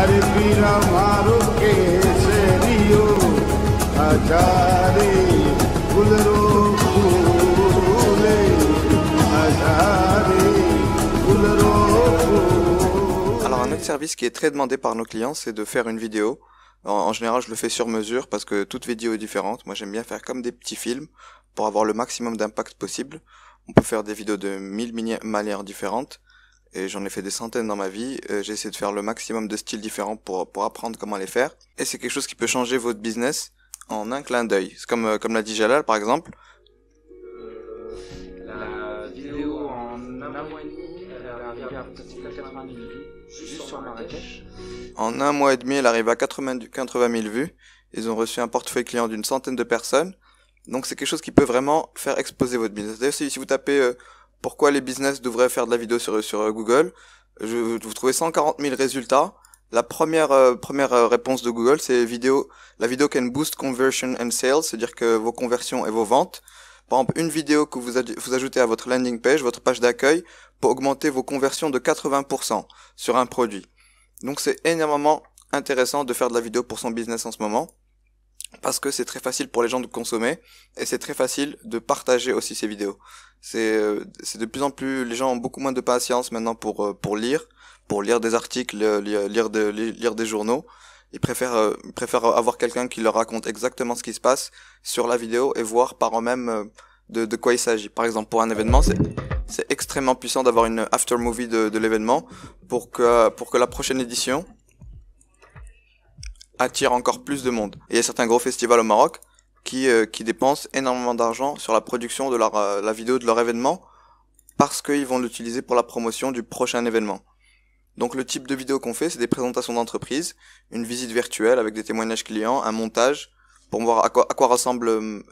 Aripira maru ke seriyo ajare gulro phule ajare gulro phule. Alors un autre service qui est très demandé par nos clients, c'est de faire une vidéo. En général, je le fais sur mesure parce que toute vidéo est différente. Moi, j'aime bien faire comme des petits films pour avoir le maximum d'impact possible. On peut faire des vidéos de 1000 manières différentes et j'en ai fait des centaines dans ma vie. J'ai essayé de faire le maximum de styles différents pour apprendre comment les faire. Et c'est quelque chose qui peut changer votre business en un clin d'œil. C'est comme l'a dit Jalal par exemple. La vidéo en un mois et demi, elle est arrivée à presque 80 000 vues, juste sur Marrakech. En un mois et demi, elle arrive à 80 000 vues. Ils ont reçu un portefeuille client d'une centaine de personnes. Donc c'est quelque chose qui peut vraiment faire exploser votre business. D'ailleurs, si vous tapez pourquoi les business devraient faire de la vidéo sur Google, vous trouvez 140 000 résultats. La première réponse de Google, c'est la vidéo can boost conversion and sales, c'est-à-dire que vos conversions et vos ventes. Par exemple, une vidéo que vous ajoutez à votre landing page, votre page d'accueil, pour augmenter vos conversions de 80% sur un produit. Donc c'est énormément intéressant de faire de la vidéo pour son business en ce moment, parce que c'est très facile pour les gens de consommer, et c'est très facile de partager aussi ces vidéos. C'est de plus en plus, les gens ont beaucoup moins de patience maintenant pour lire des articles, lire des journaux. Ils préfèrent avoir quelqu'un qui leur raconte exactement ce qui se passe sur la vidéo et voir par eux-mêmes de quoi il s'agit. Par exemple, pour un événement, c'est extrêmement puissant d'avoir une after movie de l'événement pour que la prochaine édition attire encore plus de monde. Et il y a certains gros festivals au Maroc qui dépensent énormément d'argent sur la production de la vidéo de leur événement parce qu'ils vont l'utiliser pour la promotion du prochain événement. Donc le type de vidéo qu'on fait, c'est des présentations d'entreprise, une visite virtuelle avec des témoignages clients, un montage pour voir à quoi ressemble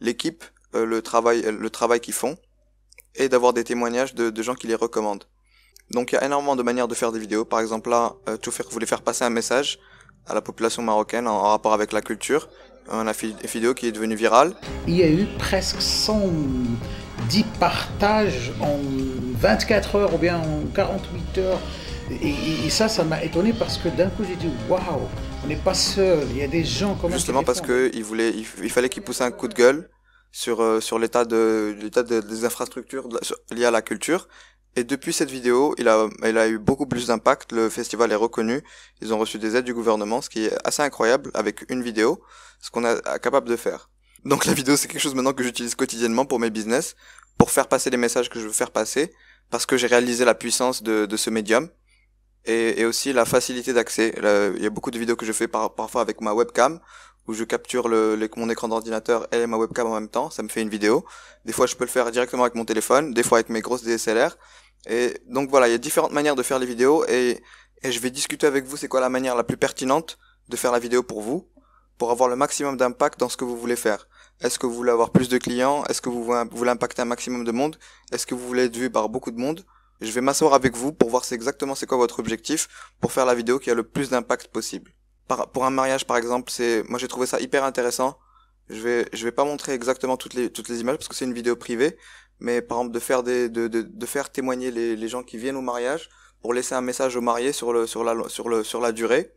l'équipe, le travail qu'ils font, et d'avoir des témoignages de gens qui les recommandent. Donc il y a énormément de manières de faire des vidéos. Par exemple là, Toufer voulait faire passer un message à la population marocaine en rapport avec la culture. On a fait une vidéo qui est devenue virale. Il y a eu presque 110 partages en 24 heures ou bien en 48 heures. Et ça m'a étonné parce que d'un coup j'ai dit waouh, on n'est pas seul, il y a des gens comme ça. Justement parce que il fallait qu'il pousse un coup de gueule sur l'état des infrastructures liées à la culture. Et depuis cette vidéo, il a eu beaucoup plus d'impact. Le festival est reconnu. Ils ont reçu des aides du gouvernement, ce qui est assez incroyable avec une vidéo, ce qu'on est capable de faire. Donc la vidéo, c'est quelque chose maintenant que j'utilise quotidiennement pour mes business, pour faire passer les messages que je veux faire passer, parce que j'ai réalisé la puissance de ce médium et aussi la facilité d'accès. Il y a beaucoup de vidéos que je fais parfois avec ma webcam, où je capture mon écran d'ordinateur et ma webcam en même temps. Ça me fait une vidéo. Des fois, je peux le faire directement avec mon téléphone, des fois avec mes grosses DSLR. Et donc voilà, il y a différentes manières de faire les vidéos et je vais discuter avec vous c'est quoi la manière la plus pertinente de faire la vidéo pour vous, pour avoir le maximum d'impact dans ce que vous voulez faire. Est-ce que vous voulez avoir plus de clients? Est-ce que vous voulez impacter un maximum de monde? Est-ce que vous voulez être vu par beaucoup de monde? Je vais m'asseoir avec vous pour voir c'est quoi votre objectif pour faire la vidéo qui a le plus d'impact possible. Pour un mariage par exemple, moi j'ai trouvé ça hyper intéressant. Je vais pas montrer exactement toutes les images parce que c'est une vidéo privée, mais par exemple de faire témoigner les gens qui viennent au mariage pour laisser un message aux mariés sur la durée.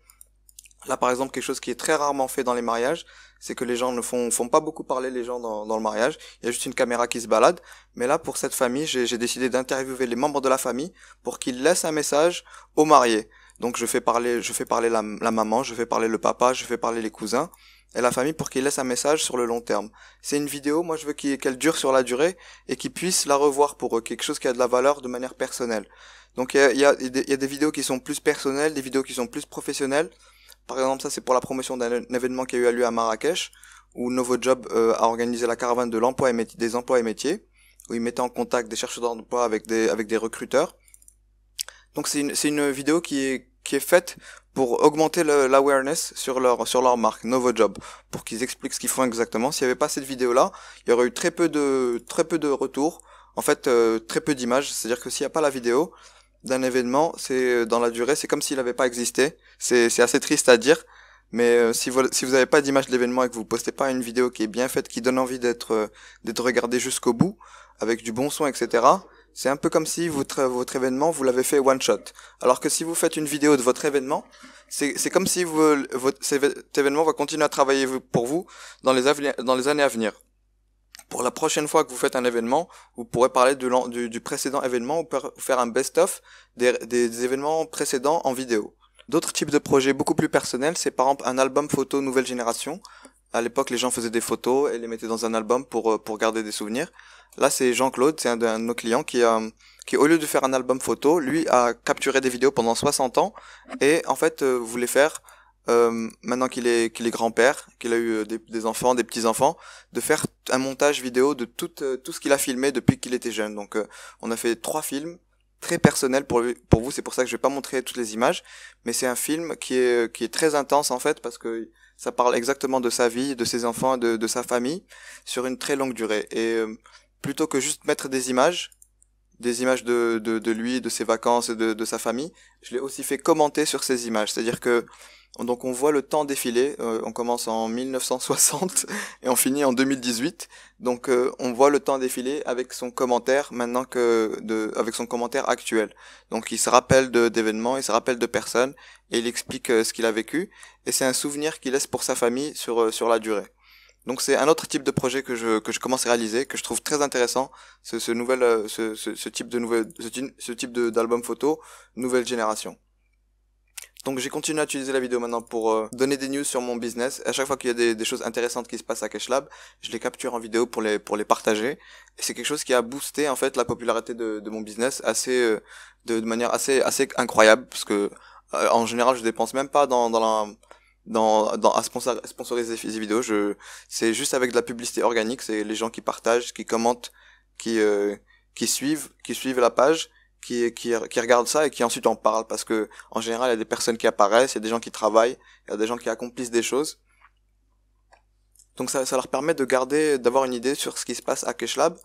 Là par exemple, quelque chose qui est très rarement fait dans les mariages, c'est que les gens ne font pas beaucoup parler les gens dans le mariage. Il y a juste une caméra qui se balade, mais là pour cette famille, j'ai décidé d'interviewer les membres de la famille pour qu'ils laissent un message aux mariés. Donc je fais parler la maman, je fais parler le papa, je fais parler les cousins et la famille pour qu'ils laissent un message sur le long terme. C'est une vidéo, moi je veux qu'elle dure sur la durée et qu'ils puissent la revoir pour eux, quelque chose qui a de la valeur de manière personnelle. Donc il y a des vidéos qui sont plus personnelles, des vidéos qui sont plus professionnelles. Par exemple, ça c'est pour la promotion d'un événement qui a eu lieu à Marrakech, où Novojob a organisé la caravane de l'emploi des emplois et métiers, où ils mettaient en contact des chercheurs d'emploi avec des recruteurs. Donc c'est une vidéo qui est faite pour augmenter l'awareness sur leur marque Novojob, pour qu'ils expliquent ce qu'ils font exactement. S'il n'y avait pas cette vidéo là, il y aurait eu très peu de retours, en fait très peu d'images. C'est-à-dire que s'il n'y a pas la vidéo d'un événement, dans la durée, c'est comme s'il n'avait pas existé. C'est assez triste à dire, mais si vous n'avez pas d'image de l'événement et que vous postez pas une vidéo qui est bien faite, qui donne envie d'être regardée jusqu'au bout, avec du bon son, etc., C'est un peu comme si votre événement, vous l'avez fait one shot. Alors que si vous faites une vidéo de votre événement, c'est comme si cet événement va continuer à travailler pour vous dans les années à venir. Pour la prochaine fois que vous faites un événement, vous pourrez parler du précédent événement ou faire un best-of des événements précédents en vidéo. D'autres types de projets beaucoup plus personnels, c'est par exemple un album photo nouvelle génération. À l'époque, les gens faisaient des photos et les mettaient dans un album pour garder des souvenirs. Là, c'est Jean-Claude, c'est un de nos clients qui, au lieu de faire un album photo, lui a capturé des vidéos pendant 60 ans et en fait voulait faire, maintenant qu'il est grand-père, qu'il a eu des enfants, des petits-enfants, de faire un montage vidéo de tout ce qu'il a filmé depuis qu'il était jeune. Donc, on a fait 3 films très personnels pour vous. C'est pour ça que je vais pas montrer toutes les images, mais c'est un film qui est très intense en fait parce que ça parle exactement de sa vie, de ses enfants, de sa famille, sur une très longue durée. Et plutôt que juste mettre des images de lui, de ses vacances et de sa famille, je l'ai aussi fait commenter sur ces images. C'est-à-dire que donc on voit le temps défiler, on commence en 1960 et on finit en 2018. Donc on voit le temps défiler avec son commentaire avec son commentaire actuel. Donc il se rappelle d'événements, il se rappelle de personnes et il explique ce qu'il a vécu et c'est un souvenir qu'il laisse pour sa famille sur la durée. Donc c'est un autre type de projet que je commence à réaliser, que je trouve très intéressant, ce type d'album photo nouvelle génération. Donc j'ai continué à utiliser la vidéo maintenant pour donner des news sur mon business. À chaque fois qu'il y a des choses intéressantes qui se passent à Cashlab, je les capture en vidéo pour les partager. Et c'est quelque chose qui a boosté en fait la popularité de mon business de manière assez incroyable parce que en général je dépense même pas à sponsoriser ces vidéos. C'est juste avec de la publicité organique, c'est les gens qui partagent, qui commentent, qui suivent la page, qui regardent ça et qui ensuite en parlent parce que en général il y a des personnes qui apparaissent, il y a des gens qui travaillent, il y a des gens qui accomplissent des choses. Donc ça leur permet d'avoir une idée sur ce qui se passe à Cashlab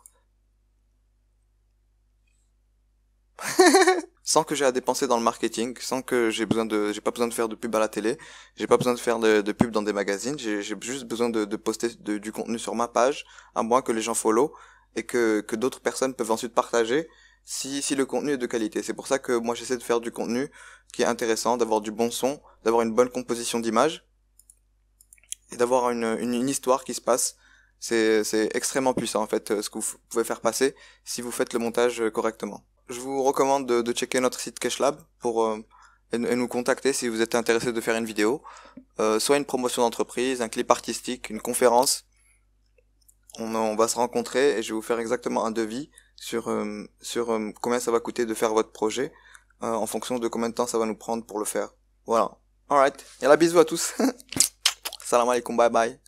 sans que j'ai à dépenser dans le marketing, sans que j'ai pas besoin de faire de pub à la télé, j'ai pas besoin de faire de pub dans des magazines, j'ai juste besoin de poster du contenu sur ma page, à moins que les gens follow et que d'autres personnes peuvent ensuite partager si le contenu est de qualité. C'est pour ça que moi j'essaie de faire du contenu qui est intéressant, d'avoir du bon son, d'avoir une bonne composition d'images et d'avoir une histoire qui se passe. C'est extrêmement puissant en fait ce que vous pouvez faire passer si vous faites le montage correctement. Je vous recommande de checker notre site Cashlab et nous contacter si vous êtes intéressé de faire une vidéo, soit une promotion d'entreprise, un clip artistique, une conférence. On va se rencontrer et je vais vous faire exactement un devis sur combien ça va coûter de faire votre projet en fonction de combien de temps ça va nous prendre pour le faire. Voilà. Alright. Yalla, bisous à tous. Salam alaikum, bye bye.